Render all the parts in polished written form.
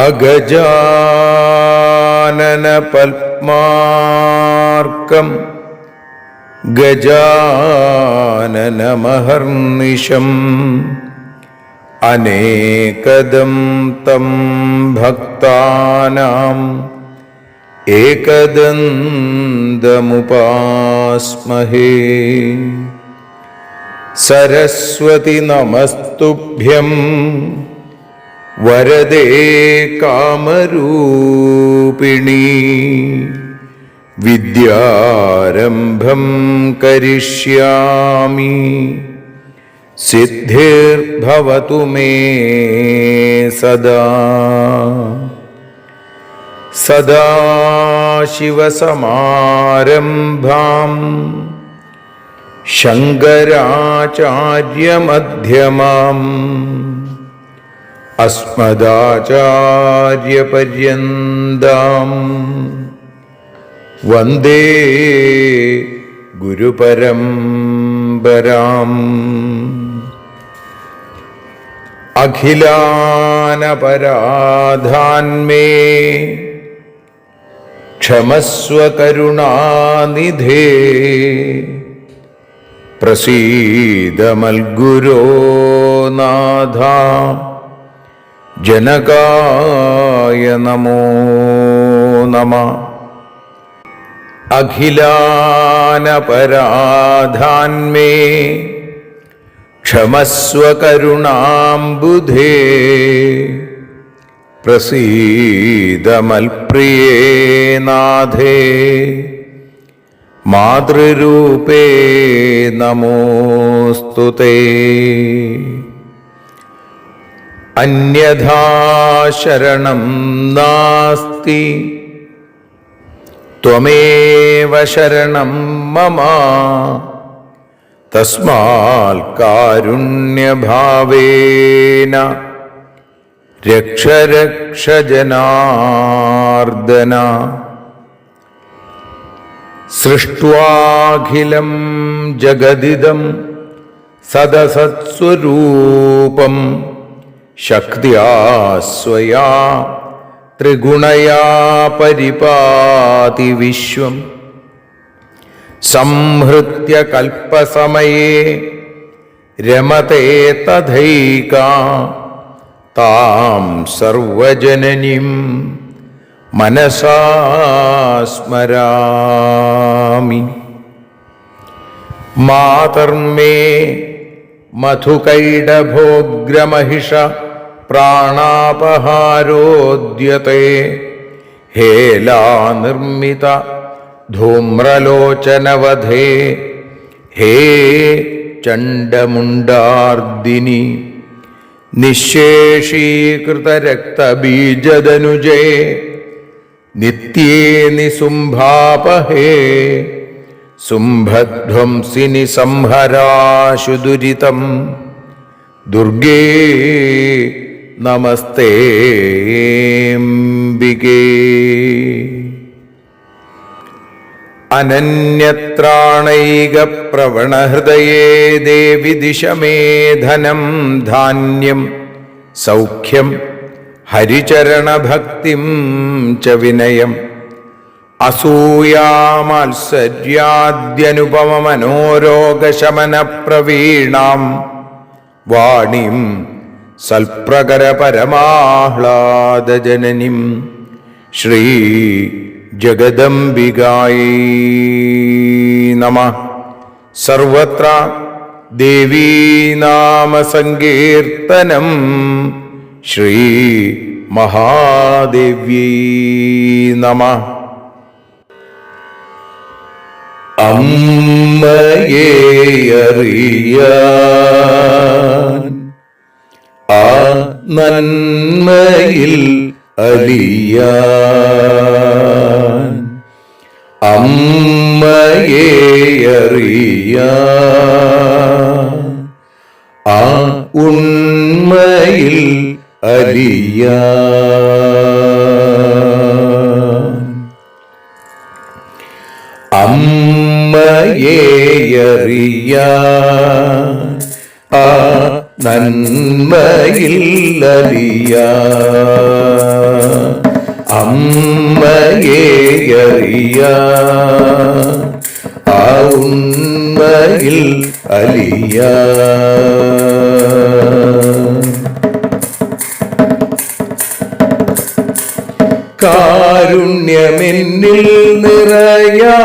അഗജാനന പത്മാർക്കം ഗജാനനമഹർനിശം അനേകദം തം ഭക്താനാം ഏകദന്തമുപാസ്മഹേ. സരസ്വതി നമസ്തുഭ്യം വരദേ കാമരൂപിണി. വിദ്യാരംഭം കരിഷ്യാമി സിദ്ധിർഭവതു മേ സദാ. സദാശിവസമാരംഭാം ശങ്കരാചാര്യമധ്യമാം അസ്മദാചാര്യപര്യന്താം വന്ദേ ഗുരുപരമ്പരാം. അഖിലാനപരാധാന്മേ ക്ഷമസ്വ കരുണാനിധേ. പ്രസീദ മൽഗുരോ നാഥ ജനകായ നമോ നമഃ. അഖിലാനപരാധാന്മേ ക്ഷമസ്വ കരുണാംബുധേ. പ്രസീദ മൽപ്രിയേ നാഥേ മാതൃരൂപേ നമോസ്തുതേ. അന്യഥാ ശരണം നാസ്തി ത്വമേവ ശരണം മമ. തസ്മാൽ കാരുണ്യഭാവേന രക്ഷ രക്ഷ ജനാർദ്ദന. സൃഷ്ട്വാഖിലം ജഗദിദം സദസത്സ്വരൂപം ശക്ത്യാ സ്വയാ ത്രിഗുണയാ പരിപാതി വിശ്വം. സംഹൃത്യ കൽപ്പസമയേ രമതേ തഥൈകാ താം സർവജനനീം മനസാ സ്മരാമി. മാതർമേ മധുകൈടഭോഗ്രമഹിഷ പ്രാണാപഹാരോദ്യത്തെ. ഹേലാനിർമ്മിത ധൂമ്രലോചനവധേ. ഹേ ചണ്ഡമുണ്ഡാർദിനി നിശേഷീകൃതരക്തബീജദനുജേ. നിത്യേ നിസുംഭാപഹേ സുംഭധ്വംസിനി സംഹരാശു ദുരിതം. ദുർഗേ നമസ്തേംബികേ. അനന്യത്രാണൈകപ്രവണഹൃദയേ ദേവി ദിശ മേ ധനം ധാന്യം സൗഖ്യം ഹരിചരണഭക്തിം ച വിനയം. അസൂയാമാത്സര്യാദ്യനുപമമനോരോഗശമനപ്രവീണാം വാണിം സൽപ്രകരപരമാഹ്ലാദജനനിം ശ്രീ ജഗദംബികായൈ നമഃ. സർവത്ര ദേവീനാമസങ്കീർത്തനം ശ്രീ മഹാദേവ്യൈ നമഃ. അമ്മയെ അറിയാൻ ആ നന്മയിൽ അലിയാൻ അമ്മയെ അറിയാൻ ആ ഉണ്മയിൽ അലിയാൻ അമ്മയെ അറിയാൻ ആ നന്മയിൽ അലിയാൻ അമ്മയെ അറിയാൻ ആ ഉണ്മയിൽ അലിയാൻ കാരുണ്യമെന്നിൽ നിറയാൻ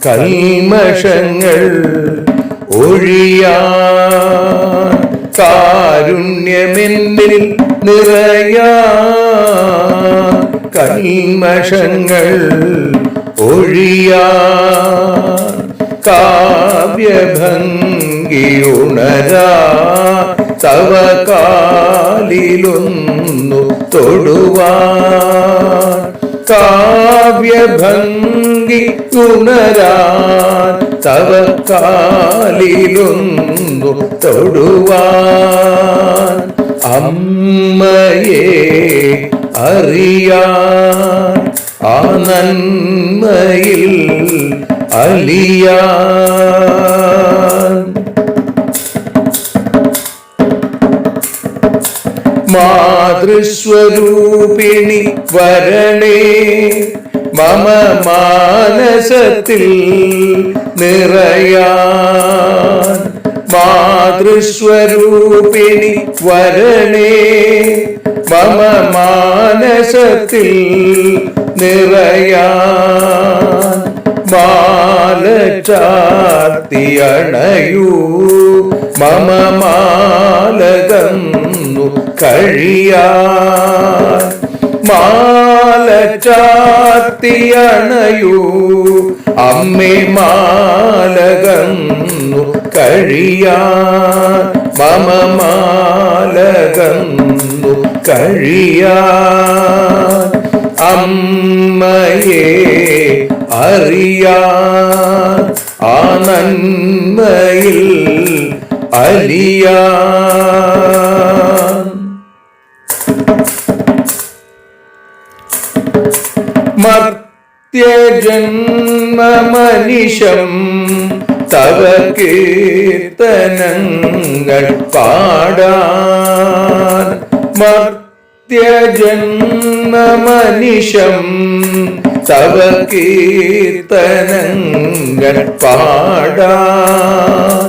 കൽമഷങ്ങൾ ഒഴിയാൻ കാരുണ്യമെന്നിൽ നിറയാൻ കൽമഷങ്ങൾ ഒഴിയാൻ കാവ്യഭംഗി ഉണരാ തവ കാലിലൊന്നു തൊടുവാൻ കാവ്യഭംഗി ഉണരാൻ തവ കാലിലൊന്നു തൊടുവാൻ അമ്മയെ അറിയാൻ ആ നന്മയിൽ അലിയാൻ മാതൃസ്വരൂപിണി വരണേ മമ മാനസത്തിൽ നിറയാൻ മാതൃസ്വരൂപിണി വരണേ മമ മാനസത്തിൽ നിറയാൻ മാല ചാർത്തിയണയൂ മമ മാലകന്നു കഴിയാൻ മാല ചാർത്തിയണയൂ അമ്മേ മാലകന്നു കഴിയാൻ മമ മാലകന്നു കഴിയാൻ അമ്മയെ അറിയാൻ ആ നന്മയിൽ അലിയാൻ മർത്യജന്മമനിശം തവ കീർത്തനങ്ങൾ പാടാൻ മർത്യജന്മമനിശം തവ കീർത്തനങ്ങൾ പാടാൻ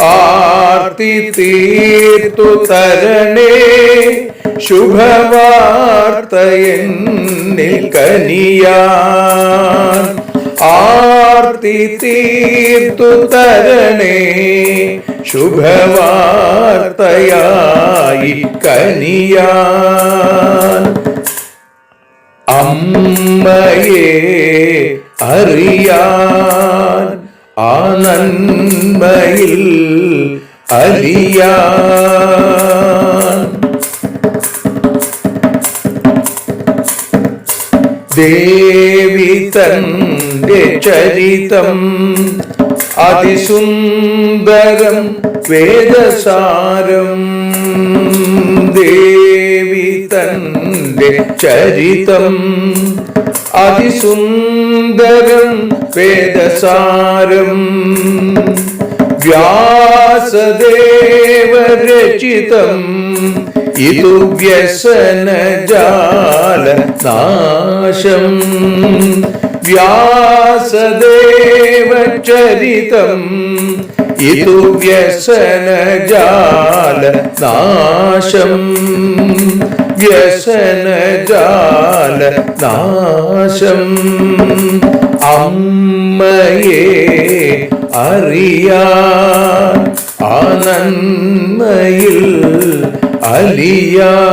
ആർത്തി തീർത്തു തരണേ ശുഭവാർത്തയെന്നിൽ കനിയാൻ ആർത്തി തീർത്തു തരണേ ശുഭവാർത്തയായി കനിയാൻ അമ്മയെ അറിയാൻ ആ നന്മയിൽ അലിയാൻ ദേവി തന്റെ ചരിതം അതിസുന്ദരം വേദസാരം ദേവി തന്റെ ചരിതം അതിസുന്ദരം വേദസാരം വ്യാസദേവരചിതം ഇതു വ്യസനജാല നാശം വ്യാസദേവചരിതം ഇതു വ്യസനജാല നാശം വ്യസനജാല നാശം അമ്മയെ അറിയാൻ ആ നന്മയിൽ അലിയാൻ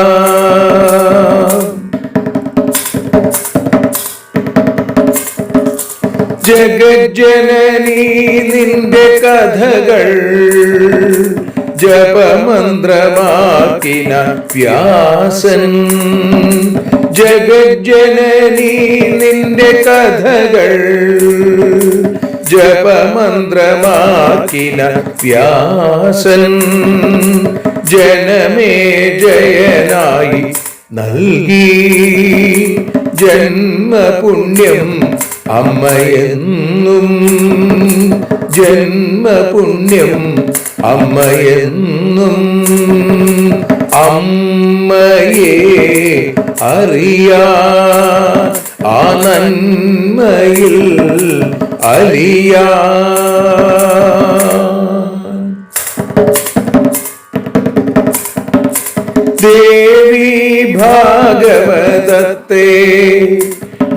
ജഗജ്ജനനീ നിന്റെ കഥകൾ ജപമന്ത്രമാക്കിന വ്യാസൻ. ജഗജ്ജനനീ നിന്റെ കഥകൾ ജപമന്ത്രമാക്കിന വ്യാസൻ. ജനമേ ജയനായി നൽകി ജന്മപുണ്യം അമ്മയെന്നും. ജന്മപുണ്യം അമ്മയെന്നും. അമ്മയെ അറിയാൻ ആ നന്മയിൽ അലിയാൻ. ദേവി ഭാഗവതത്തെ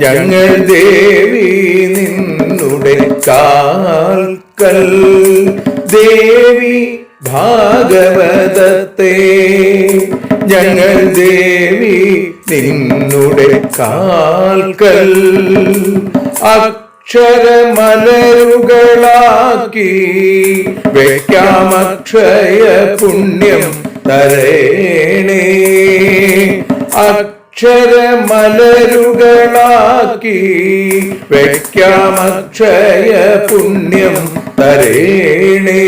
ഞങ്ങൾ ദേവി നിന്നുടെ കാൽക്കൽ. ദേവി ഭാഗവതത്തെ ഞങ്ങൾ ദേവി നിന്നുടെ കാൽക്കൽ. അക്ഷരമലരുകളാക്കി വയ്ക്കാം അക്ഷയ പുണ്യം തരേണേ. അക്ഷരമലരുകളാക്കി വയ്ക്കാം അക്ഷയ പുണ്യം തരേണേ.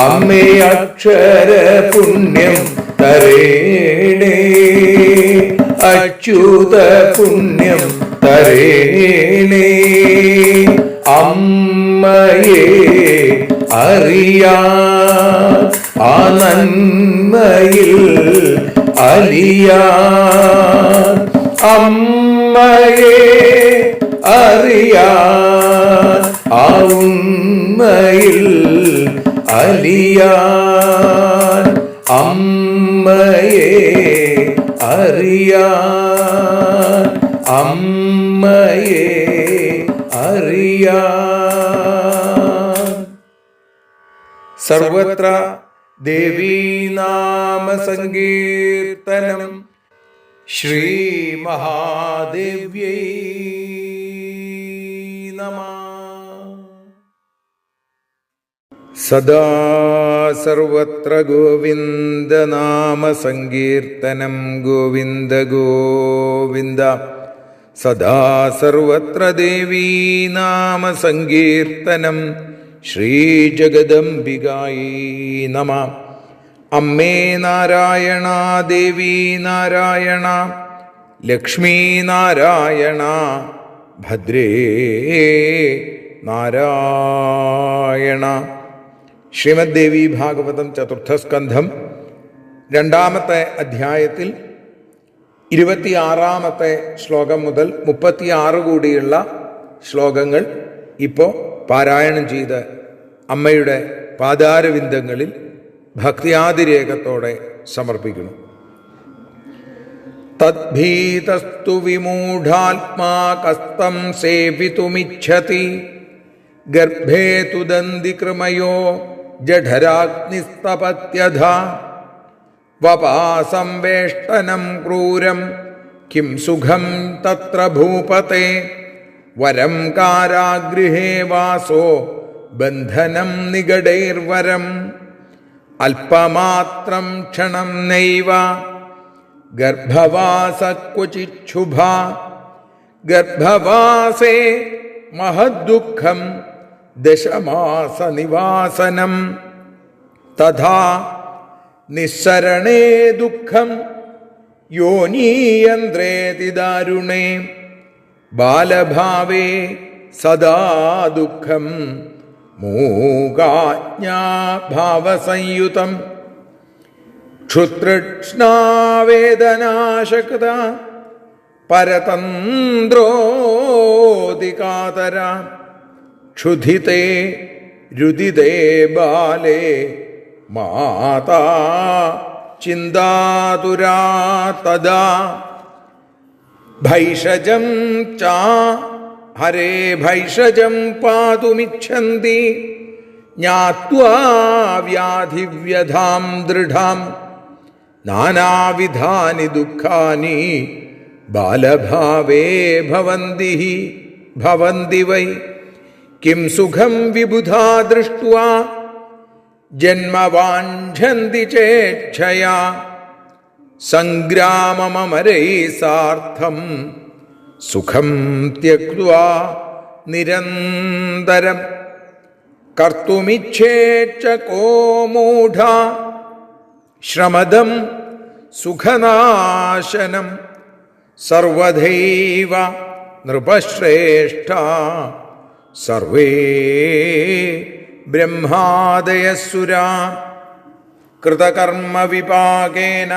അമ്മേ അക്ഷര പുണ്യം തരേണേ. അച്യുത പുണ്യം തരേണേ. അമ്മയെ അറിയാൻ ആ നന്മയിൽ അലിയാൻ. അമ്മയെ അറിയാൻ ആ ഉണ്മയിൽ അലിയാൻ. അമ്മയെ അറിയാൻ. അമ്മയെ അറിയാൻ. സർവത്ര ദേവീനാമ സങ്കീർത്തനം. ശ്രീ മഹാദേവ്യൈ നമഃ. സദാ സർവത്ര ഗോവിന്ദനാമ സങ്കീർത്തനം. ഗോവിന്ദ ഗോവിന്ദ. സദാ സർവത്ര ദേവീനാമ സങ്കീർത്തനം. ശ്രീ ജഗദംബികായി നമഃ. അമ്മേ നാരായണ, ദേവി നാരായണ, ലക്ഷ്മീ നാരായണ, ഭദ്രേ നാരായണ. ശ്രീമദ് ദേവി ഭാഗവതം ചതുർത്ഥസ്കന്ധം 2-ാമത്തെ അധ്യായത്തിൽ 26-ാമത്തെ ശ്ലോകം മുതൽ 36 കൂടിയുള്ള ശ്ലോകങ്ങൾ ഇപ്പോൾ പാരായണം ചെയ്ത് അമ്മയുടെ പാദാരവിന്ദങ്ങളിൽ ഭക്തിയാതിരേകത്തോടെ സമർപ്പിക്കുന്നു. തദ്ഭീതസ്തു വിമൂഢാത്മാ കസ്തം സേവിതുമിച്ഛതി. ഗർഭേ തുദന്തി കൃമയോ ജഠരാഗ്നിസ്തപത്യധാ. വപാസം വേഷ്ടനം ക്രൂരം കിം സുഖം തത്ര ഭൂപതേ. വരം കാരാഗൃഹേ വാസോ ബന്ധനം നിഗടൈർവരം. അല്പമാത്രം ക്ഷണം നൈവ ഗർഭവാസ ക്വചിച്ഛുഭാ. ഗർഭവാസേ മഹദ്ദുഃഖം ദശമാസ നിവാസനം. തഥാ നിസ്സരണേ ദുഃഖം യോനീയന്ത്രേതി ദാരുണേ. ബാലഭാവേ സദാ ദുഃഖം മൂകാജ്ഞാഭാവസംയുതം. ക്ഷുതൃഷ്ണാവേദനാശക്ത പരതന്ത്രോദികാതര. ക്ഷുധിതേ രുദിതേ ബാലേ മാതാ ചിന്താതുരാ തദാ. ഭൈഷജം ചാ ഹരേ ഭൈഷജം പാതുമിച്ഛന്തി. ജ്ഞാത്വാ വ്യാധിവ്യധാം ദൃഢാം. നാനാവിധാനി ദുഃഖാനി ബാലഭാവേ ഭവന്തി വൈ. കിം സുഖം വിബുധാ ദൃഷ്ട്വാ ജന്മവാഞ്ഛന്തി ചേച്ഛയാ സംഗ്രാമമമരൈ സാർത്ഥം സുഖം ത്യക്ത്വാ നിരന്തരം കർത്തുമിച്ഛേച്ഛ കോ മൂഢ ശ്രമദം സുഖനാശനം സർവധൈവ നൃപശ്രേഷ്ഠ സർവേ ബ്രഹ്മാദയസുരാ കൃതകർമ്മ വിപാകേന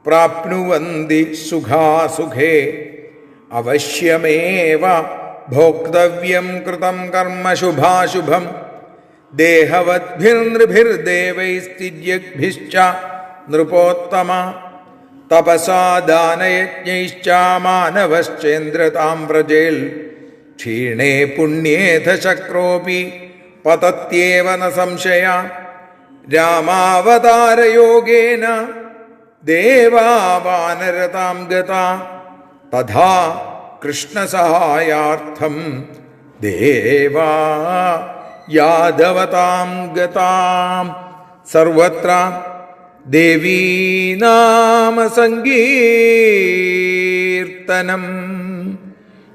പ്രാപ്നുവന്തി സുഖാസുഖേ അവശ്യമേവ ഭോക്തവ്യം കൃതം കർമ്മ ശുഭാശുഭം ദേഹവദ്ഭിർനൃഭിർദേവൈസ്തിര്യഗ്ഭിശ്ച നൃപോത്തമ തപസാ ദാനയജ്ഞൈശ്ച മാനവശ്ചേന്ദ്രതാം വ്രജേൽ ക്ഷീണേ പുണ്യേഥ ശക്രോപി പതത്യേവ ന സംശയ രാമാവതാരയോഗേന ദേവാ വാനരതാം ഗതാ തഥാ കൃഷ്ണസഹായാർത്ഥം ദേവാ യാദവതാം ഗതാം സർവത്ര ദേവീനാമസങ്കീർത്തനം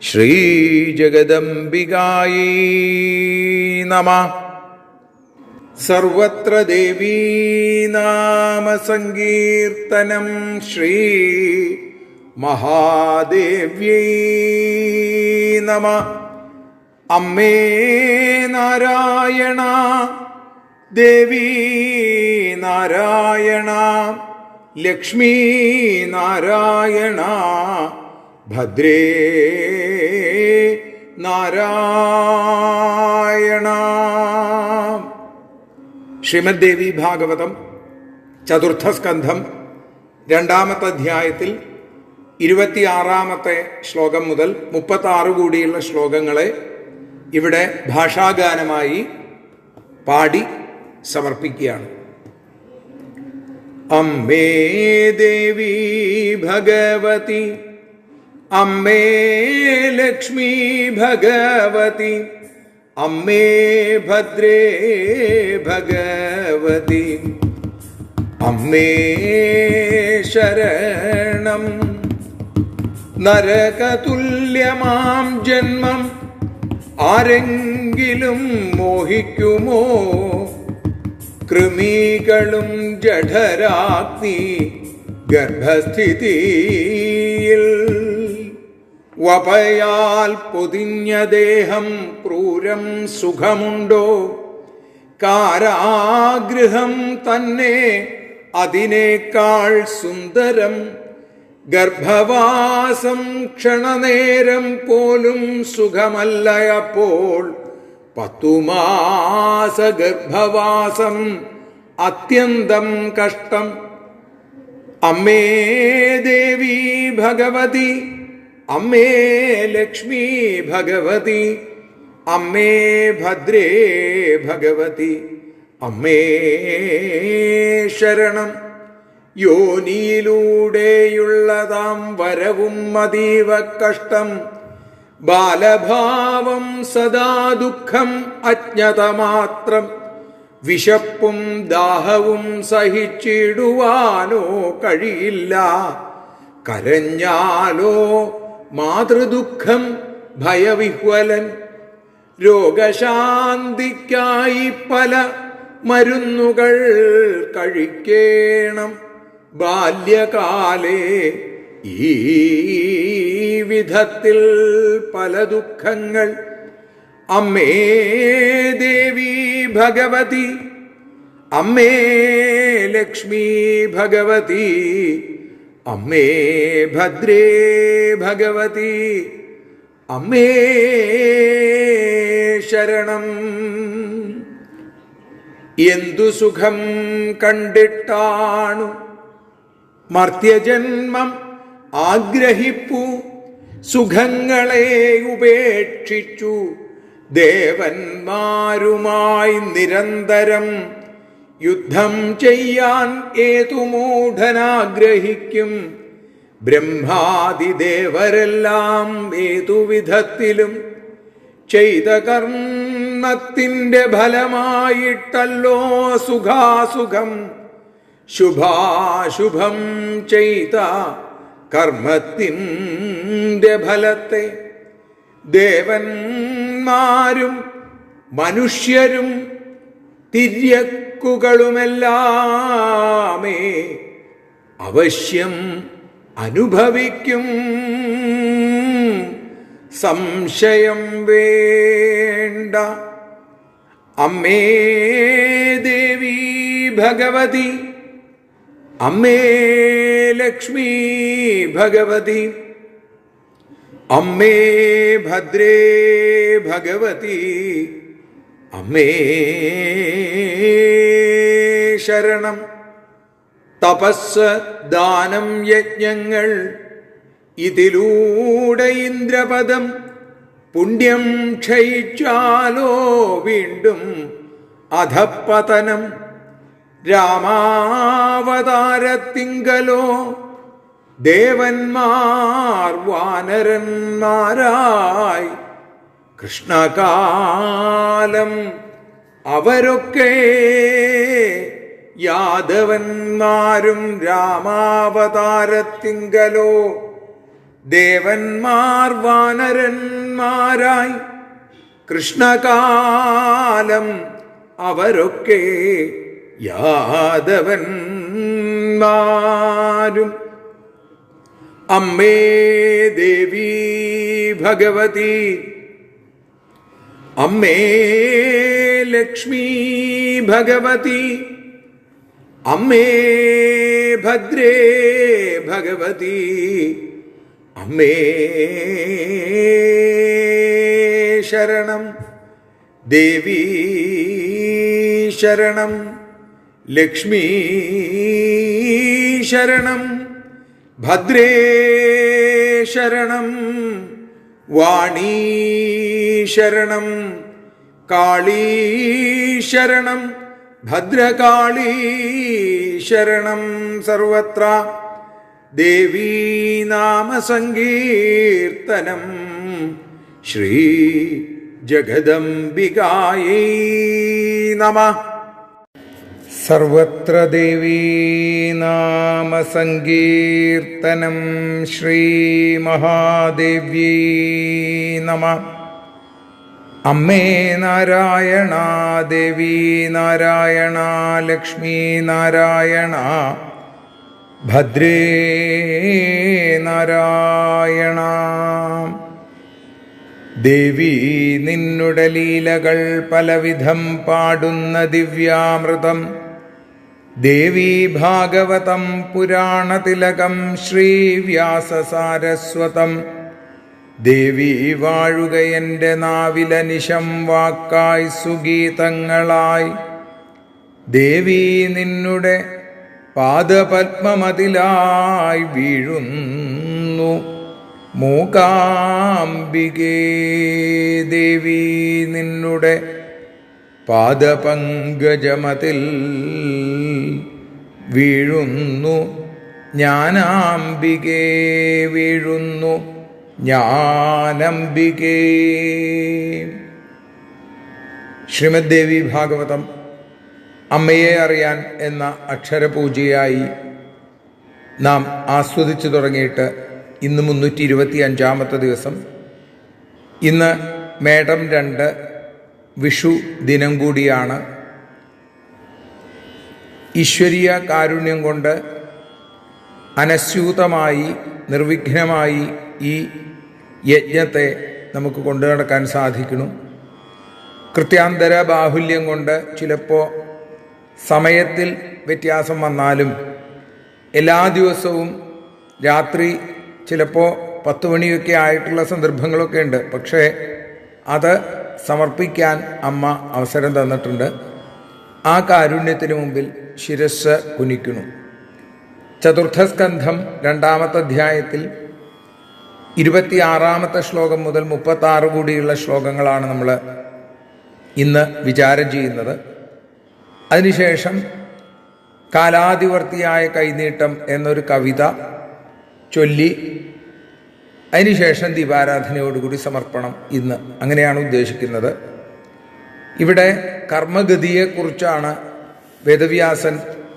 ശ്രീജഗദംബികായൈ നമഃ. സർവത്ര ദേവീനാമസങ്കീർത്തനം ശ്രീ മഹാദേവ്യൈ നമഃ. അമ്മേ നാരായണ, ദേവീ നാരായണ, ലക്ഷ്മീ നാരായണ, ഭദ്രേ നാരായണ. ശ്രീമദ് ദേവി ഭാഗവതം ചതുർത്ഥസ്കന്ധം 2-ാമത്തെ അധ്യായത്തിൽ 26-ാമത്തെ ശ്ലോകം മുതൽ 36 കൂടിയുള്ള ശ്ലോകങ്ങളെ ഇവിടെ ഭാഷാഗാനമായി പാടി സമർപ്പിക്കുകയാണ്. അമ്മേ ദേവി ഭഗവതി, അമ്മേ ലക്ഷ്മി ഭഗവതി, അമ്മേ ഭദ്രേ ഭഗവതി, അമ്മേ ശരണം. നരകതുല്യമാം ജന്മം ആരെങ്കിലും മോഹിക്കുമോ? കൃമികളും ജഠരാഗ്നി ഗർഭസ്ഥിതിയിൽ വപയാൽ പൊതിഞ്ഞ ദേഹം ക്രൂരം സുഖമുണ്ടോ? കാരാഗൃഹം തന്നെ അതിനേക്കാൾ സുന്ദരം. ഗർഭവാസം ക്ഷണനേരം പോലും സുഖമല്ലയപ്പോൾ 10 മാസ ഗർഭവാസം അത്യന്തം കഷ്ടം. അമ്മേ ദേവി ഭഗവതി, അമ്മേ ലക്ഷ്മി ഭഗവതി, അമ്മേ ഭദ്രേ ഭഗവതി, അമ്മേ ശരണം. യോനിയിലൂടെയുള്ളതാം വരവും അതീവ കഷ്ടം. ബാലഭാവം സദാ ദുഃഖം അജ്ഞതമാത്രം. വിശപ്പും ദാഹവും സഹിച്ചിടുവാനോ കഴിയില്ല. കരഞ്ഞാലോ മാതൃദുഃഖം ഭയവിഹ്വലൻ. രോഗശാന്തിക്കായി പല മരുന്നുകൾ കഴിക്കേണം. ബാല്യകാലേ ഈ വിധത്തിൽ പല ദുഃഖങ്ങൾ. അമ്മേ ദേവി ഭഗവതി, അമ്മേ ലക്ഷ്മി ഭഗവതി, അമ്മേ ഭദ്രേ ഭഗവതി, അമ്മേ ശരണം. എന്തു സുഖം കണ്ടിട്ടാണു മർത്യജന്മം ആഗ്രഹിപ്പു? സുഖങ്ങളെ ഉപേക്ഷിച്ചു ദേവന്മാരുമായി നിരന്തരം യുദ്ധം ചെയ്യാൻ ഏതു മൂഢനാഗ്രഹിക്കും? ബ്രഹ്മാദിദേവരെല്ലാം ഏതു വിധത്തിലും ചെയ്ത കർമ്മത്തിൻ്റെ ഫലമായിട്ടല്ലോ സുഖാസുഖം. ശുഭാശുഭം ചെയ്ത കർമ്മത്തിൻ്റെ ഫലത്തെ ദേവന്മാരും മനുഷ്യരും തിര്യക്കുകളുമെല്ലാമേ അവശ്യം അനുഭവിക്കും. സംശയം വേണ്ട. അമ്മേ ദേവി ഭഗവതി, അമ്മേ ലക്ഷ്മി ഭഗവതി, അമ്മേ ഭദ്രേ ഭഗവതി, അമ്മേ ശരണം. തപസ്, ദാനം, യജ്ഞങ്ങൾ ഇതിലൂടെ ഇന്ദ്രപദം പുണ്യം ക്ഷയിച്ചാലോ വീണ്ടും അധപ്പതനം. രാമാവതാരത്തിങ്കലോ ദേവന്മാർ വാനരന്മാരായി കൃഷ്ണകാലം അവരൊക്കെ യാദവന്മാരും രാമാവതാരത്തിങ്കലോ ദേവന്മാർ വാനരന്മാരായി കൃഷ്ണകാലം അവരൊക്കെ യാദവന്മാരും. അമ്മേ ദേവി ഭഗവതി, അമ്മേ ലക്ഷ്മി ഭഗവതി, അമ്മേ ഭദ്രേ ഭഗവതി, അമ്മേ ശരണം. ദേവി ശരണം, ലക്ഷ്മി ശരണം, ഭദ്രേ ശരണം, വാണീ ശരണം, കാളീ ശരണം, ഭദ്രകാളീ ശരണം. സർവത്ര ദേവീ നാമസങ്കീർത്തനം. ശ്രീ ജഗദംബികായൈ നമഃ. സർവത്ര ദേവീ നാമസങ്കീർത്തനം. ശ്രീ മഹാദേവ്യൈ നമഃ. അമ്മേ നാരായണ, ദേവി നാരായണ, ലക്ഷ്മി നാരായണ, ഭദ്രേ നാരായണ. ദേവി നിന്നുടെ ലീലകൾ പലവിധം പാടുന്ന ദിവ്യാമൃതം. ദേവി ഭാഗവതം പുരാണതിലകം ശ്രീവ്യാസസാരസ്വതം. ദേവി വാഴുക എൻ്റെ നാവിലനിശം വാക്കായി സുഗീതങ്ങളായി. ദേവി നിന്നുടെ പാദപത്മമതിലായി വീഴുന്നു മൂകാംബികേ. ദേവി നിന്നുടെ പാദപങ്കജമതിൽ വീഴുന്നു ജ്ഞാനാംബികേ, വീഴുന്നു ജ്ഞാനംബികേ. ശ്രീമദ് ദേവി ഭാഗവതം അമ്മയെ അറിയാൻ എന്ന അക്ഷരപൂജയായി നാം ആസ്വദിച്ചു തുടങ്ങിയിട്ട് ഇന്ന് 325-ാമത്തെ ദിവസം. ഇന്ന് മേടം 2 വിഷു ദിനം കൂടിയാണ്. ഈശ്വരീയ കാരുണ്യം കൊണ്ട് അനസ്യൂതമായി നിർവിഘ്നമായി ഈ യജ്ഞത്തെ നമുക്ക് കൊണ്ടു നടക്കാൻ സാധിക്കുന്നു. കൃത്യാന്തര ബാഹുല്യം കൊണ്ട് ചിലപ്പോൾ സമയത്തിൽ വ്യത്യാസം വന്നാലും എല്ലാ ദിവസവും രാത്രി ചിലപ്പോൾ 10 മണിയൊക്കെ ആയിട്ടുള്ള സന്ദർഭങ്ങളൊക്കെ ഉണ്ട്. പക്ഷേ അത് സമർപ്പിക്കാൻ അമ്മ അവസരം തന്നിട്ടുണ്ട്. ആ കാരുണ്യത്തിന് മുമ്പിൽ ശിരസ്സ് കുനിക്കുന്നു. ചതുർത്ഥസ്കന്ധം 2-ാമത്തെ അധ്യായത്തിൽ 26-ാമത്തെ ശ്ലോകം മുതൽ 36 കൂടിയുള്ള ശ്ലോകങ്ങളാണ് നമ്മൾ ഇന്ന് വിചാരം ചെയ്യുന്നത്. അതിനുശേഷം കാലാതിവർത്തിയായ കൈനീട്ടം എന്നൊരു കവിത ചൊല്ലി അതിനുശേഷം ദീപാരാധനയോടുകൂടി സമർപ്പണം ഇന്ന്. അങ്ങനെയാണ് ഉദ്ദേശിക്കുന്നത്. ഇവിടെ കർമ്മഗതിയെക്കുറിച്ചാണ് വേദവ്യാസൻ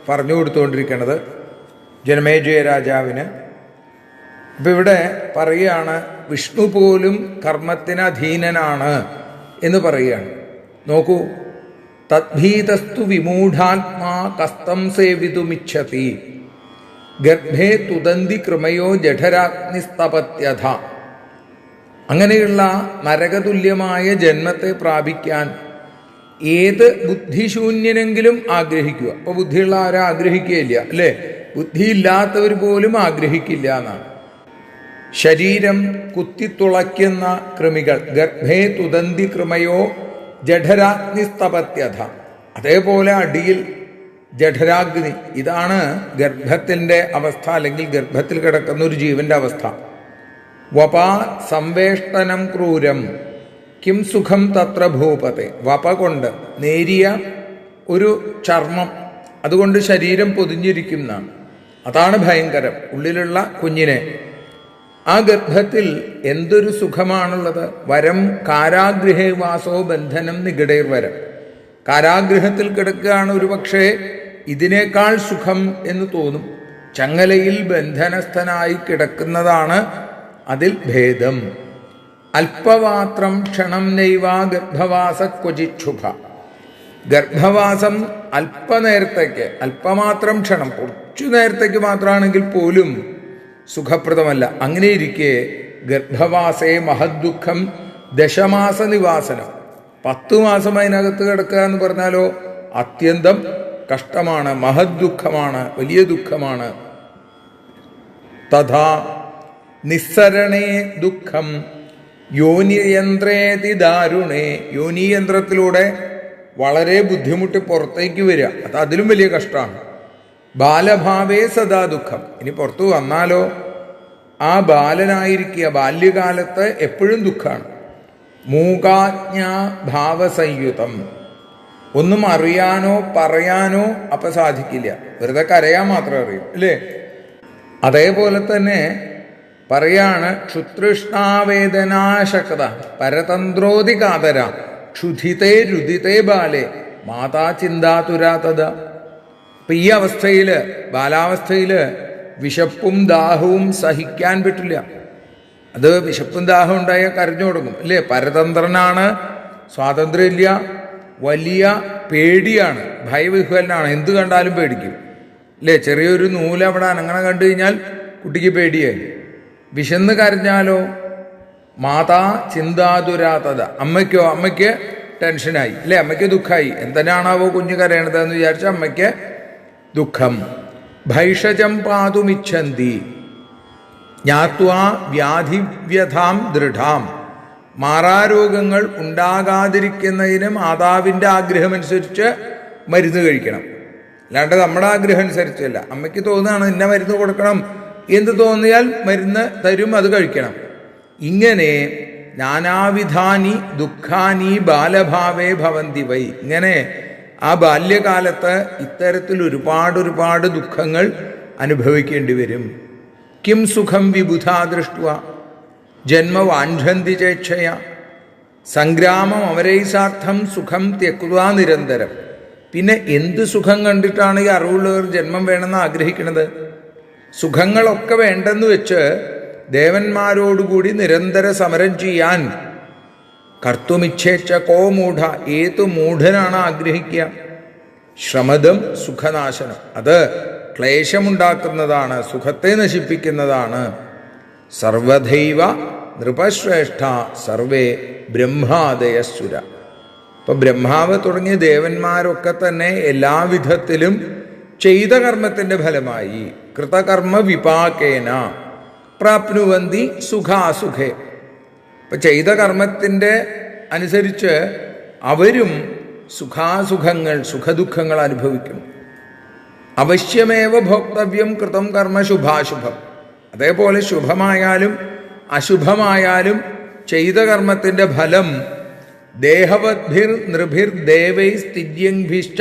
പറഞ്ഞു കൊടുത്തുകൊണ്ടിരിക്കുന്നത് ജനമേജയ രാജാവിന്. അപ്പം ഇവിടെ പറയുകയാണ് വിഷ്ണു പോലും കർമ്മത്തിന് അധീനനാണ് എന്ന് പറയുകയാണ്. നോക്കൂ, തദ്ഭീതസ്തു വിമൂഢാത്മാ കസ്തം സേവിതുമിച്ഛതി ഗർഭേ തുദന്തി കൃമയോ ജഠരാഗ്നിസ്തപത്യഥ. അങ്ങനെയുള്ള നരകതുല്യമായ ജന്മത്തെ പ്രാപിക്കാൻ ഏത് ബുദ്ധിശൂന്യനെങ്കിലും ആഗ്രഹിക്കുക. അപ്പോൾ ബുദ്ധിയുള്ള ആരും ആഗ്രഹിക്കുകയില്ല, അല്ലേ? ബുദ്ധിയില്ലാത്തവർ പോലും ആഗ്രഹിക്കില്ല എന്നാണ്. ശരീരം കുത്തിത്തുളയ്ക്കുന്ന കൃമികൾ ഗർഭേ തുദന്തി കൃമയോ ജഠരാഗ്നിസ്തപത്യഥ. അതേപോലെ അടിയിൽ ജഠരാഗ്നി, ഇതാണ് ഗർഭത്തിൻ്റെ അവസ്ഥ, അല്ലെങ്കിൽ ഗർഭത്തിൽ കിടക്കുന്ന ഒരു ജീവന്റെ അവസ്ഥ. വപാ സംവേഷ്ടനം ക്രൂരം കിം സുഖം തത്ര ഭൂപത്തെ. വപ കൊണ്ട്, നേരിയ ഒരു ചർമ്മം, അതുകൊണ്ട് ശരീരം പൊതിഞ്ഞിരിക്കുന്നതാണ്. അതാണ് ഭയങ്കരം. ഉള്ളിലുള്ള കുഞ്ഞിനെ, ആ ഗർഭത്തിൽ എന്തൊരു സുഖമാണുള്ളത്. വരം കാരാഗൃഹേ വാസോ ബന്ധനം നിഗടേർ വരം. കാരാഗൃഹത്തിൽ കിടക്കുകയാണ് ഒരു പക്ഷേ ഇതിനേക്കാൾ സുഖം എന്ന് തോന്നും. ചങ്ങലയിൽ ബന്ധനസ്ഥനായി കിടക്കുന്നതാണ് അതിൽ ഭേദം. അല്പമാത്രം ക്ഷണം നൈവാ ഗർഭവാസ ക്വചിക്ഷുഭ. ഗർഭവാസം അല്പനേരത്തേക്ക്, അല്പമാത്രം ക്ഷണം, കുറച്ചു നേരത്തേക്ക് മാത്രമാണെങ്കിൽ പോലും സുഖപ്രദമല്ല. അങ്ങനെയിരിക്കെ ഗർഭവാസേ മഹദ്ദുഃഖം ദശമാസ നിവാസനം. 10 മാസം അതിനകത്ത് കിടക്കുക എന്ന് പറഞ്ഞാലോ അത്യന്തം കഷ്ടമാണ്, മഹദ്ദുഃഖമാണ്, വലിയ ദുഃഖമാണ്. തഥാ നിസ്സരണേ ദുഃഖം യോനിയന്ത്രേതി ദാരുണേ. യോനിയന്ത്രത്തിലൂടെ വളരെ ബുദ്ധിമുട്ടി പുറത്തേക്ക് വരിക, അത് അതിലും വലിയ കഷ്ടമാണ്. ബാലഭാവേ സദാ ദുഃഖം. ഇനി പുറത്തു വന്നാലോ ആ ബാലനായിരിക്കുക ബാല്യകാലത്ത് എപ്പോഴും ദുഃഖമാണ്. മൂകാജ്ഞാ ഭാവസംയുതം. ഒന്നും അറിയാനോ പറയാനോ അപ്പം സാധിക്കില്ല, വെറുതെ കരയാൻ മാത്രം അറിയും, അല്ലേ? അതേപോലെ തന്നെ പറയാണ് ക്ഷുതൃഷ്ണാവേദനാശക്ത പരതന്ത്രോതി കാതര ക്ഷുധിതേ രുദിതേ ബാലേ മാതാ ചിന്താതുരാതത. അപ്പൊ ഈ അവസ്ഥയിൽ, ബാലാവസ്ഥയിൽ വിശപ്പും ദാഹവും സഹിക്കാൻ പറ്റില്ല. അത് വിശപ്പും ദാഹം ഉണ്ടായാൽ കരഞ്ഞു തുടങ്ങും, അല്ലേ? പരതന്ത്രനാണ്, സ്വാതന്ത്ര്യമില്ല, വലിയ പേടിയാണ്, ഭയവിഹ്വലനാണ്, എന്ത് കണ്ടാലും പേടിക്കും, അല്ലേ? ചെറിയൊരു നൂല് അവിടെ അങ്ങനെ കണ്ടു കഴിഞ്ഞാൽ കുട്ടിക്ക് പേടിയായി. വിശന്ന് കരഞ്ഞാലോ മാതാ ചിന്താതുരാതത. അമ്മയ്ക്ക് ടെൻഷനായി, അല്ലേ? അമ്മയ്ക്ക് ദുഃഖമായി. എന്തിനാണാവോ കുഞ്ഞ് കരയണതെന്ന് വിചാരിച്ച അമ്മയ്ക്ക് ദുഃഖം. ഭൈഷജം പാതുമിച്ഛന്തി ജ്ഞാത്വാ വ്യാധിവ്യഥാം ദൃഢാം. മാറാരോഗങ്ങൾ ഉണ്ടാകാതിരിക്കുന്നതിന് മാതാവിൻ്റെ ആഗ്രഹമനുസരിച്ച് മരുന്ന് കഴിക്കണം, അല്ലാണ്ട് നമ്മുടെ ആഗ്രഹം അനുസരിച്ചല്ല. അമ്മയ്ക്ക് തോന്നുകയാണ് ഇന്ന മരുന്ന് കൊടുക്കണം എന്ന് തോന്നിയാൽ മരുന്ന് തരും, അത് കഴിക്കണം. ഇങ്ങനെ നാനാവിധാനി ദുഃഖാനി ബാലഭാവേ ഭവന്തി വൈ. ഇങ്ങനെ ആ ബാല്യകാലത്ത് ഇത്തരത്തിൽ ഒരുപാട് ദുഃഖങ്ങൾ അനുഭവിക്കേണ്ടി വരും. കിം സുഖം വിബുധാ ദൃഷ്ട്വ ജന്മവാഞ്ഛന്തി ചേക്ഷയ സംഗ്രാമം അമരൈസാർത്ഥം സുഖം ത്യക്വാ നിരന്തരം. പിന്നെ എന്ത് സുഖം കണ്ടിട്ടാണ് ഈ അറിവുള്ളവർ ജന്മം വേണമെന്ന് ആഗ്രഹിക്കുന്നത്? സുഖങ്ങളൊക്കെ വേണ്ടെന്ന് വെച്ച് ദേവന്മാരോടുകൂടി നിരന്തര സമരം ചെയ്യാൻ കർത്തുമിച്ഛേച്ച കോ മൂഢ. ഏതു മൂഢനാണ് ആഗ്രഹിക്കുക? ശ്രമദം സുഖനാശനം, അത് ക്ലേശമുണ്ടാക്കുന്നതാണ്, സുഖത്തെ നശിപ്പിക്കുന്നതാണ്. സർവധൈവ നൃപശ്രേഷ്ഠ സർവേ ബ്രഹ്മാദയസുര. ഇപ്പൊ ബ്രഹ്മാവ് തുടങ്ങിയ ദേവന്മാരൊക്കെ തന്നെ എല്ലാവിധത്തിലും ചെയ്ത കർമ്മത്തിന്റെ ഫലമായി കൃതകർമ്മ വിപാകേന പ്രാപ്നുവന്തി സുഖാസുഖേ. ഇപ്പൊ ചെയ്ത കർമ്മത്തിന്റെ അനുസരിച്ച് അവരും സുഖാസുഖങ്ങൾ, സുഖദുഃഖങ്ങൾ അനുഭവിക്കും. അവശ്യമേവ ഭോക്തവ്യം കൃതം കർമ്മ ശുഭാശുഭം. അതേപോലെ ശുഭമായാലും അശുഭമായാലും ചെയ്ത കർമ്മത്തിന്റെ ഫലം ദേഹവദ്ഭിർ നൃഭിർ ദേവൈ സ്ഥിര്യംഭിശ്ച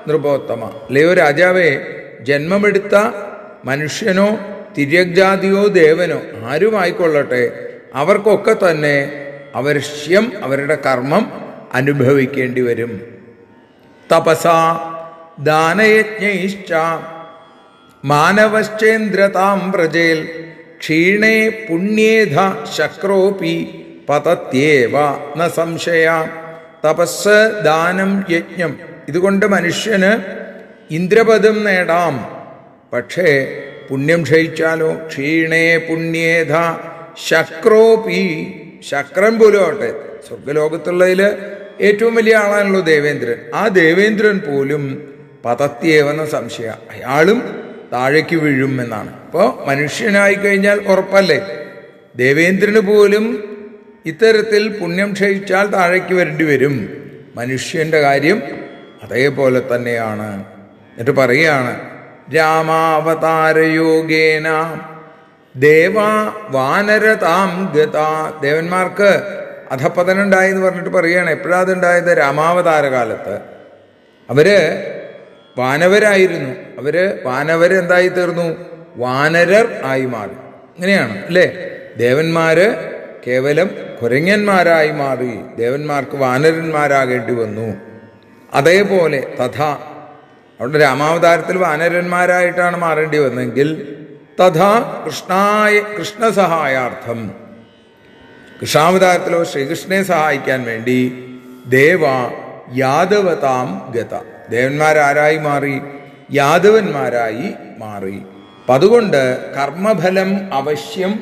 നൃപോത്തമ. അല്ലയോ രാജാവേ, ജന്മമെടുത്ത മനുഷ്യനോ തിര്യഗ്ജാതിയോ ദേവനോ ആരുമായിക്കൊള്ളട്ടെ, അവർക്കൊക്കെ തന്നെ അവശ്യം അവരുടെ കർമ്മം അനുഭവിക്കേണ്ടി വരും. തപസാ ദാനയജ്ഞൈശ്ച മാനവശ്ചേന്ദ്രതാം വ്രജേൽ ക്ഷീണേ പുണ്യേധ ശക്രോപി പതത്യേവ ന സംശയ. തപസ്, ദാനം, യജ്ഞം ഇതുകൊണ്ട് മനുഷ്യന് ഇന്ദ്രപദം നേടാം. പക്ഷേ പുണ്യം ക്ഷയിച്ചാലോ? ക്ഷീണേ പുണ്യേധ ശക്രോപി, ശക്രൻ പോലും ആവട്ടെ, സ്വർഗലോകത്തുള്ളതിൽ ഏറ്റവും വലിയ ആളാണല്ലോ ദേവേന്ദ്രൻ. ആ ദേവേന്ദ്രൻ പോലും പതത്യേവെന്ന സംശയ, അയാളും താഴേക്ക് വീഴും എന്നാണ്. അപ്പോൾ മനുഷ്യനായി കഴിഞ്ഞാൽ ഉറപ്പല്ലേ, ദേവേന്ദ്രന് പോലും ഇത്തരത്തിൽ പുണ്യം ക്ഷയിച്ചാൽ താഴേക്ക് വരേണ്ടി വരും. മനുഷ്യന്റെ കാര്യം അതേപോലെ തന്നെയാണ്. എന്നിട്ട് പറയുകയാണ്, രാമാവതാരയോഗേന ദേവാ വാനരതാം ഗത. ദേവന്മാർക്ക് അധപ്പതനം ഉണ്ടായി എന്ന് പറഞ്ഞിട്ട് പറയുകയാണ്. എപ്പോഴാണ് അതുണ്ടായത്? രാമാവതാര കാലത്ത്. അവര് വാനവരായിരുന്നു. വാനവരെന്തായി തീർന്നു? വാനരർ ആയി മാറി. ഇങ്ങനെയാണ് അല്ലേ? ദേവന്മാര് കേവലം കുരങ്ങന്മാരായി മാറി, ദേവന്മാർക്ക് വാനരന്മാരാകേണ്ടി വന്നു. അതേപോലെ തഥാ, അവിടെ രാമാവതാരത്തിൽ വാനരന്മാരായിട്ടാണ് മാറേണ്ടി വന്നെങ്കിൽ തഥാ കൃഷ്ണസഹായാർത്ഥം, കൃഷ്ണാവതാരത്തിലോ ശ്രീകൃഷ്ണനെ സഹായിക്കാൻ വേണ്ടി ദേവ യാദവതാം ഗത, ദേവന്മാരാരായി മാറി? യാദവന്മാരായി മാറി. അപ്പം അതുകൊണ്ട് കർമ്മഫലം അവശ്യം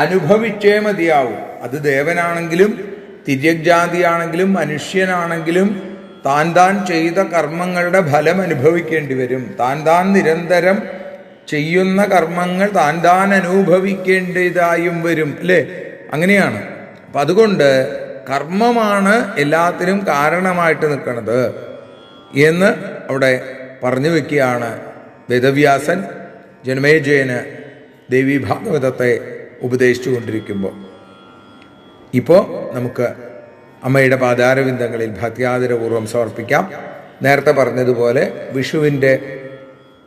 അനുഭവിച്ചേ മതിയാവും. അത് ദേവനാണെങ്കിലും തിര്യഗ്ജാതിയാണെങ്കിലും മനുഷ്യനാണെങ്കിലും താൻ ചെയ്ത കർമ്മങ്ങളുടെ ഫലം അനുഭവിക്കേണ്ടി വരും. താൻ നിരന്തരം ചെയ്യുന്ന കർമ്മങ്ങൾ താൻ അനുഭവിക്കേണ്ടതായും വരും അല്ലേ? അങ്ങനെയാണ്. അപ്പം അതുകൊണ്ട് കർമ്മമാണ് എല്ലാത്തിനും കാരണമായിട്ട് നിൽക്കുന്നത് എന്ന് അവിടെ പറഞ്ഞു വെക്കുകയാണ് വേദവ്യാസൻ ജനമേജയന് ദേവി ഭാഗവതത്തെ ഉപദേശിച്ചു കൊണ്ടിരിക്കുമ്പോൾ. ഇപ്പോൾ നമുക്ക് അമ്മയുടെ പാദാരവിന്ദങ്ങളിൽ ഭക്ത്യാദരപൂർവ്വം സമർപ്പിക്കാം. നേരത്തെ പറഞ്ഞതുപോലെ വിഷുവിൻ്റെ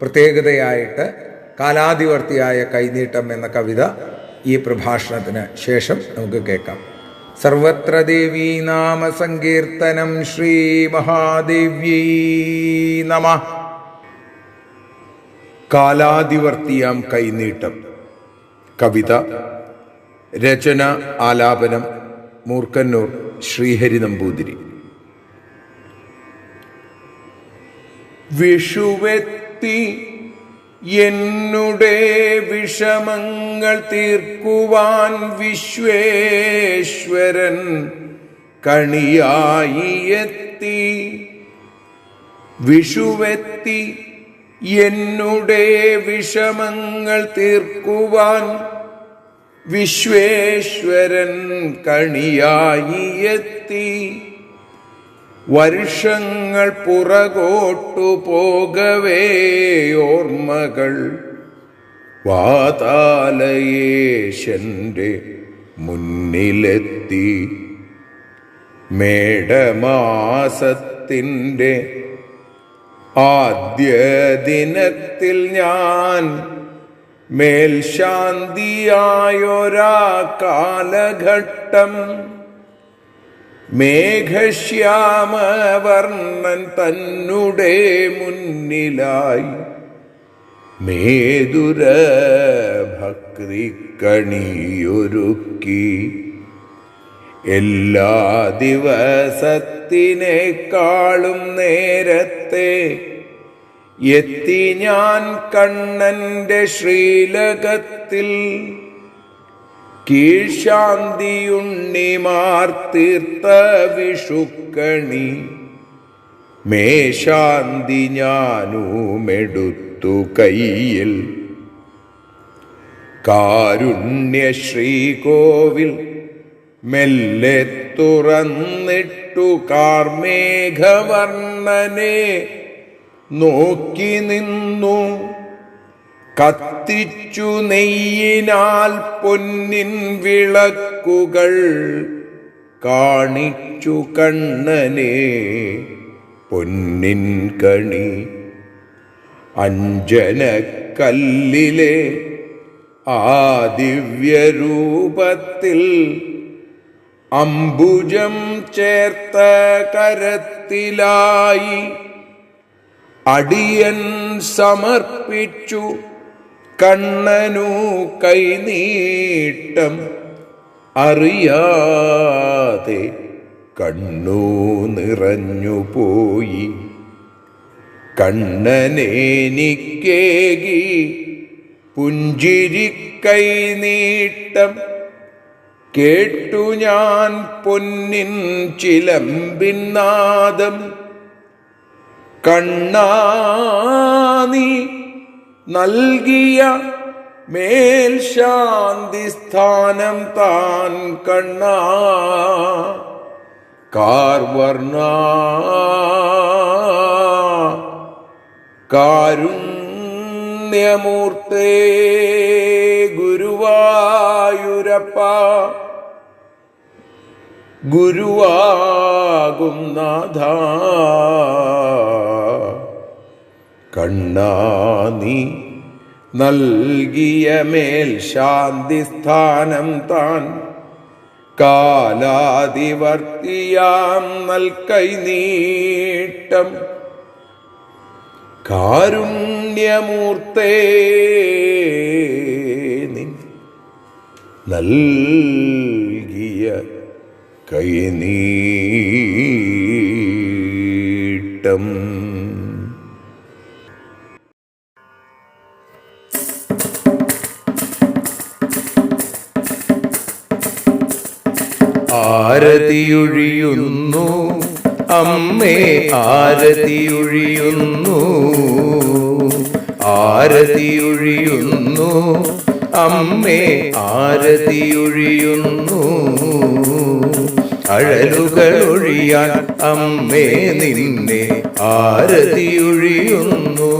പ്രത്യേകതയായിട്ട് കാലാതിവർത്തിയായ കൈനീട്ടം എന്ന കവിത ഈ പ്രഭാഷണത്തിന് ശേഷം നമുക്ക് കേൾക്കാം. സർവത്ര ദേവീ നാമ സങ്കീർത്തനം. ശ്രീ മഹാദേവ്യൈ നമഃ. കാലാതിവർത്തിയാം കൈനീട്ടം. കവിത, രചന, ആലാപനം മൂർക്കന്നൂർ ശ്രീഹരി നമ്പൂതിരി. വിഷുവെത്തി എന്നുടെ വിഷമങ്ങൾ തീർക്കുവാൻ വിശ്വേശ്വരൻ കണിയായി എത്തി. വിഷുവെത്തി എന്നുടെ വിഷമങ്ങൾ തീർക്കുവാൻ വിശ്വേശ്വരൻ കണിയായി എത്തി. വർഷങ്ങൾ പുറകോട്ടു പോകവേ ഓർമ്മകൾ വാതാലയേശന്റെ മുന്നിലെത്തി. മേടമാസത്തിൻ്റെ ആദ്യ ദിനത്തിൽ ഞാൻ മേൽശാന്തിയായൊരാ കാലഘട്ടം മേഘശ്യാമവർണ്ണൻ തന്നുടെ മുന്നിലായി മേതുര ഭക്തി കണിയൊരുക്കി. എല്ലാ ദിവസത്തിനേക്കാളും നേരത്തെ എത്തി ഞാൻ കണ്ണന്റെ ശ്രീലകത്തിൽ. കീഴ്ശാന്തിയുണ്ണിമാർ തീർത്ത വിഷുക്കണി മേശാന്തി ഞാനുമെടുത്തു കയ്യിൽ. കാരുണ്യശ്രീകോവിൽ മെല്ലെ തുറന്നിട്ടു കാർമേഘവർണ്ണനെ നോക്കി നിന്നു. കത്തിച്ചു നെയ്യിനാൽ പൊന്നിൻ വിളക്കുകൾ കാണിച്ചു കണ്ണനെ പൊന്നിൻ കണി. അഞ്ജനക്കല്ലിലെ ആ ദിവ്യരൂപത്തിൽ അംബുജം ചേർത്ത കരത്തിലായി അടിയൻ സമർപ്പിച്ചു കണ്ണനു കൈനീട്ടം. അറിയാതെ കണ്ണു നിറഞ്ഞുപോയി. കണ്ണനേനിക്കേകി പുഞ്ചിരിക്കൈനീട്ടം. കേട്ടു ഞാൻ പൊന്നിൻ ചിലമ്പിന്നാദം. കണ്ണാ നീ നൽകിയ മേൽശാന്തിസ്ഥാനം താൻ കണ്ണാ. കാർവർണ കാരുണ്യമൂർത്തേ ഗുരുവായൂരപ്പ. ഗുരുവാകും നാഥ കണ്ണാ നീ നൽകിയ മേൽശാന്തിസ്ഥാനം താൻ കാലാതിവർത്തിയാം നൽകൈനീട്ടം. കാരുണ്യമൂർത്തേ നിൻ നൽകിയ കൈനീട്ടം. ആരതിയൊഴിയുന്നു അമ്മേ ആരതിയൊഴിയുന്നു. ആരതിയൊഴിയുന്നു അമ്മേ ആരതിയൊഴിയുന്നു. അഴലുകളൊഴിയാൻ അമ്മേ നിന്നെ ആരതിയൊഴിയുന്നു.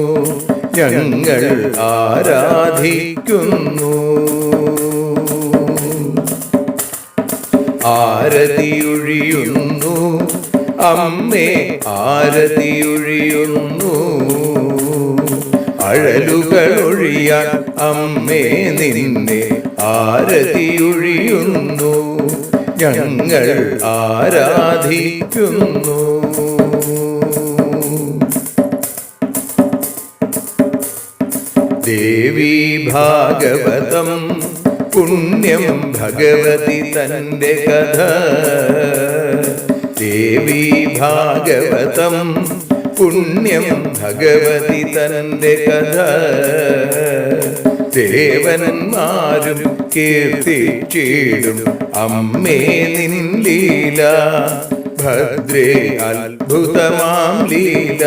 ഞങ്ങൾ ആരാധിക്കുന്നു. ആരതിയൊഴിയുന്നു അമ്മേ ആരതിയൊഴിയുന്നു. അഴലുകളൊഴിയാൻ അമ്മേ നിന്നെ ആരതിയൊഴിയുന്നു. ഞങ്ങൾ ആരാധിക്കുന്നു. ദേവി ഭാഗവതം പുണ്യം ഭഗവതി തന്റെ കഥ. ദേവി ഭാഗവതം പുണ്യം ഭഗവതി തന്റെ കഥ. ദേവന്മാരും കീർത്തിച്ചിടും അമ്മേ നിൻ ലീല. ഭദ്രേ അത്ഭുതമാം ലീല.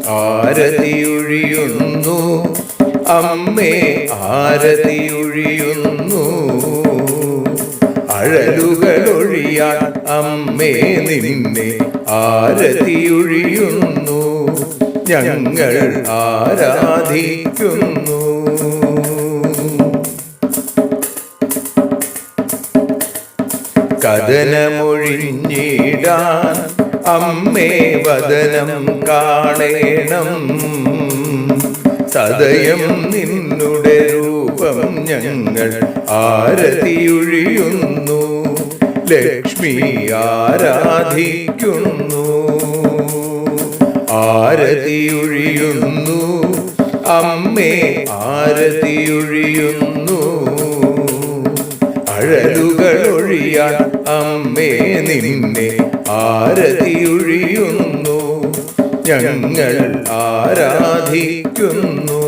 ആരതിയൊഴിയുന്നു അമ്മേ ആരതിയൊഴിയുന്നു. അഴലുകളൊഴിയാൻ അമ്മേ നിന്നെ ആരതിയൊഴിയുന്നു. ഞങ്ങൾ ആരാധിക്കുന്നു. കഥനമൊഴിഞ്ഞിടാൻ അമ്മേ വദനം കാണേണം. സദയം നിന്നുടെ രൂപം ഞങ്ങൾ ആരതിയൊഴിയുന്നു. ലക്ഷ്മി ആരാധിക്കുന്നു. ആരതിയൊഴിയുന്നു അമ്മേ ആരതിയൊഴിയുന്നു. അഴലുകളൊഴിയാൻ അമ്മേ നിന്നെ ആരതിയൊഴിയുന്നു. ഞങ്ങൾ ആരാധിക്കുന്നു.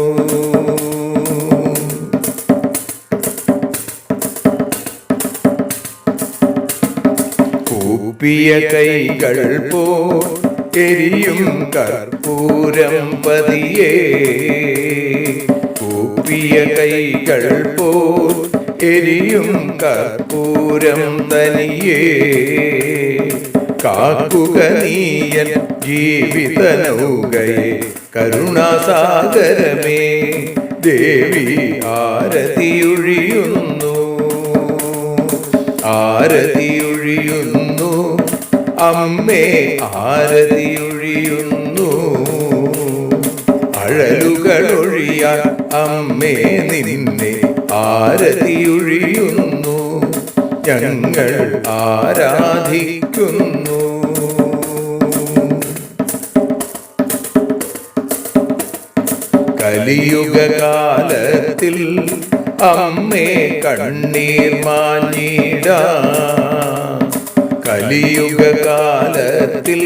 കൂപ്പിയ കൈകൾ പോൽ എരിയും കർപ്പൂരം പതിയേ. കൂപ്പിയ കൈകൾ പോൽ എരിയും കർപ്പൂരം തനിയേ. കാക്കുക നീയൻ ജീവിത നൗകയെ കരുണാസാഗരമേ. ദേവി ആരതിയൊഴിയുന്നു. ആരതിയൊഴിയുന്നു അമ്മേ ആരതിയൊഴിയുന്നു. അഴലുകളൊഴിയ കലിയുഗകാലത്തിലൊഴിയാൻ അമ്മേ നിന്നെ ആരതിയൊഴിയുന്നു, ഞങ്ങൾ ആരാധിക്കുന്നു. കലിയുഗകാലത്തിൽ അമ്മേ കണ്ണീർ മാഞ്ഞിടാൻ, കലിയുഗകാലത്തിൽ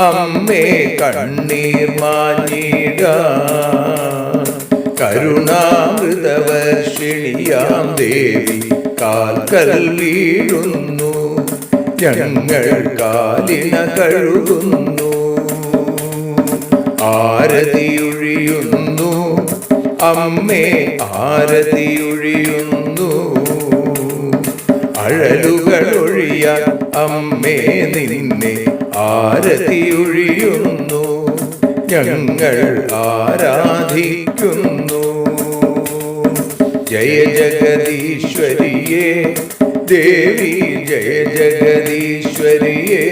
അമ്മേ കണ്ണീർ മാഞ്ഞിടാൻ, കരുണാമൃതവർഷിണിയാം ദേവി കാൽക്കൽ വീഴുന്നു, ഞങ്ങൾ കാലിന കഴുകുന്നു. ആരതിയൊഴിയുന്നു അമ്മേ ആരതിയൊഴിയുന്നു, അഴലുകളൊഴിയാൻ അമ്മേ നിന്നെ ആരതിയൊഴിയുന്നു, ഞങ്ങൾ ആരാധിക്കുന്നു. ജയ ജഗദീശ്വരിയേ ദേവി ജയ ജഗദീശ്വരിയേ,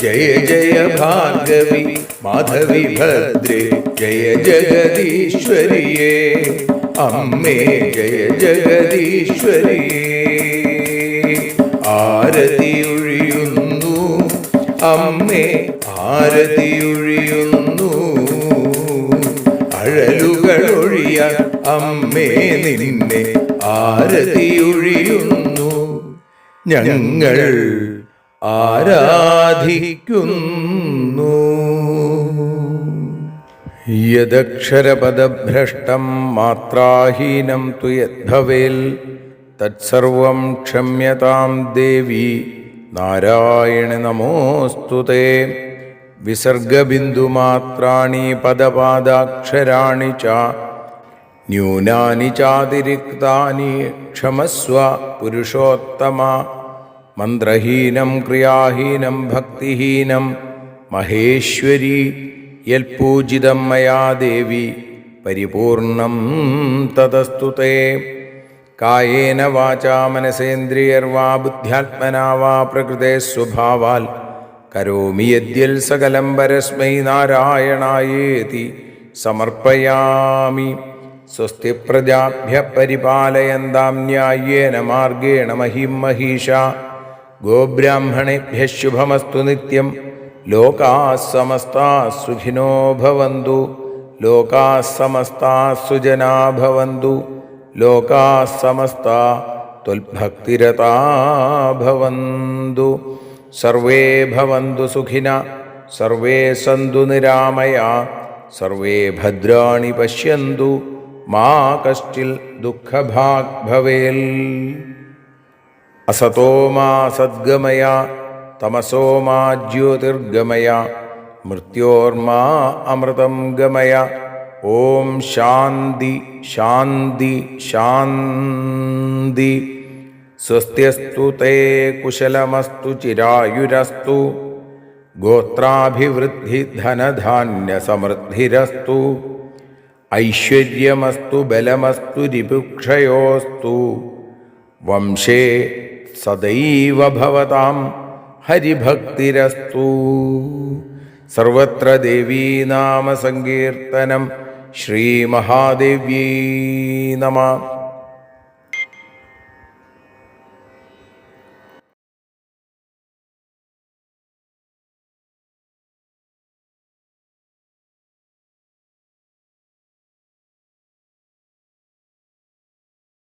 ജയ ജയ ഭാർഗവി മാധവി ഭദ്രേ ജയ ജഗദീശ്വരിയേ, അമ്മേ ജയ ജഗദീശ്വരിയേ. ആരതിയൊഴിയുന്നു അമ്മേ ആരതിയൊഴിയുന്നു, അഴലുകളൊഴിയാൻ അമ്മേ നിന്നെ ആരതിയൊഴിയുന്നു, ഞങ്ങൾ ആരാധിക്കുന്നു. യദക്ഷരപദഭ്രഷ്ടം മാത്രാഹീനം തു യദ്ഭവേൽ തത്സർവം ക്ഷമ്യതാം ദേവി നാരായണി നമോസ്തുതേ. വിസർഗബിന്ദുമാത്രാണി പദപാദാക്ഷരാണി ച ന്യൂനാനി ചാതിരിക്താനി ക്ഷമസ്വ പുരുഷോത്തമ. മന്ത്രഹീനം ക്രിയാഹീനം ഭക്തിഹീനം മഹേശ്വരി യൽപൂജിതം മയാ ദേവി പരിപൂർണം തതസ്തുതേ. കായേന വാചാ മനസേന്ദ്രിയർവാ ബുദ്ധ്യാത്മനാ വാ പ്രകൃതേ സ്വഭാവാൽ കരോമി യദ്യൽ സകലം പരസ്മൈ നാരായണായേതി സമർപ്പയാമി. സ്വസ്തി പ്രജാഭ്യ പരിപാലയന്താം ന്യായേന മാർഗേണ മഹിം മഹീഷാ. ഗോബ്രാഹ്മണേഭ്യഃ ശുഭമസ്തു നിത്യം. ലോകാഃ സമസ്താഃ സുഖിനോ ഭവന്തു. ലോകാഃ സമസ്താഃ സുജനാ ഭവന്തു. ലോകാഃ സമസ്താഃ ത്വൽഭക്തിരതാ ഭവന്തു. സർവേ ഭവന്തു സുഖിനഃ. സർവേ സന്തു നിരാമയാഃ. സർവേ ഭദ്രാണി പശ്യന്തു. മാ കശ്ചിൽ ദുഃഖഭാഗ് ഭവേൽ. അസതോ മാ സദ്ഗമയ തമസോ മാ ജ്യോതിർഗമയ മൃത്യോർമാ അമൃതം ഗമയ. ഓം ശാന്തി ശാന്തി ശാന്തി. സ്വസ്ത്യസ്തു തേ കുശലമസ്തു ചിരായുരസ്തു. ഗോത്രാഭിവൃദ്ധി ധനധാന്യ സമൃദ്ധിരസ്തു. ഐശ്വര്യമസ്തു ബലമസ്തു രിപുക്ഷയോസ്തു. വംശേ സദൈവ ഭവതാം ഹരിഭക്തിരസ്തു. സർവത്ര ദേവീനാമസങ്കീർത്തനം. ശ്രീമഹാദേവ്യൈ നമഃ.